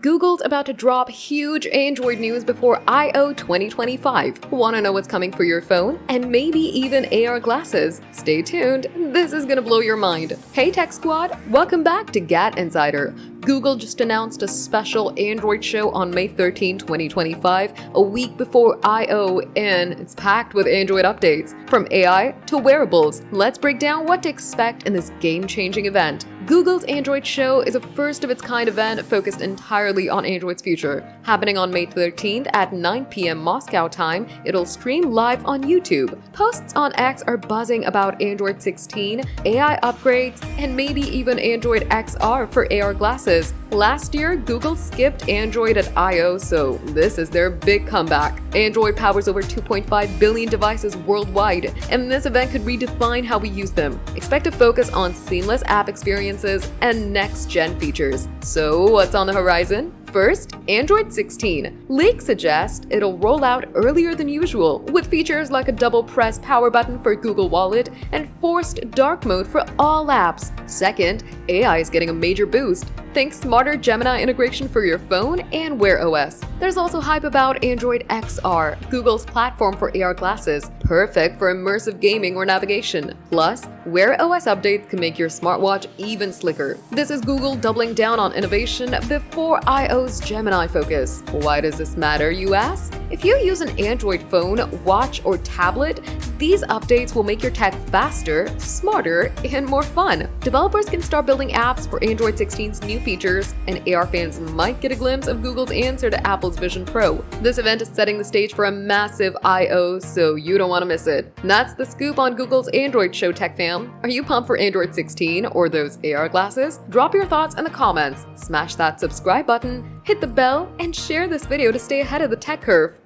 Google's about to drop huge Android news before I/O 2025. Want to know what's coming for your phone? And maybe even AR glasses? Stay tuned, this is gonna blow your mind. Hey Tech Squad, welcome back to GadInsider. Google just announced a special Android show on May 13, 2025, a week before I/O, and it's packed with Android updates. From AI to wearables, let's break down what to expect in this game-changing event. Google's Android show is a first-of-its-kind event focused entirely on Android's future. Happening on May 13th at 9 p.m. Moscow time, it'll stream live on YouTube. Posts on X are buzzing about Android 16, AI upgrades, and maybe even Android XR for AR glasses. Last year, Google skipped Android at I/O, so this is their big comeback. Android powers over 2.5 billion devices worldwide, and this event could redefine how we use them. Expect to focus on seamless app experiences and next-gen features. So what's on the horizon? First, Android 16. Leaks suggest it'll roll out earlier than usual, with features like a double-press power button for Google Wallet and forced dark mode for all apps. Second, AI is getting a major boost. Think smarter Gemini integration for your phone and Wear OS. There's also hype about Android XR, Google's platform for AR glasses, perfect for immersive gaming or navigation. Plus, Wear OS updates can make your smartwatch even slicker. This is Google doubling down on innovation before I/O's Gemini focus. Why does this matter, you ask? If you use an Android phone, watch, or tablet, these updates will make your tech faster, smarter, and more fun. Developers can start building apps for Android 16's new features, and AR fans might get a glimpse of Google's answer to Apple's Vision Pro. This event is setting the stage for a massive I/O, so you don't want to miss it. That's the scoop on Google's Android show, tech fam. Are you pumped for Android 16 or those AR glasses? Drop your thoughts in the comments, smash that subscribe button, hit the bell, and share this video to stay ahead of the tech curve.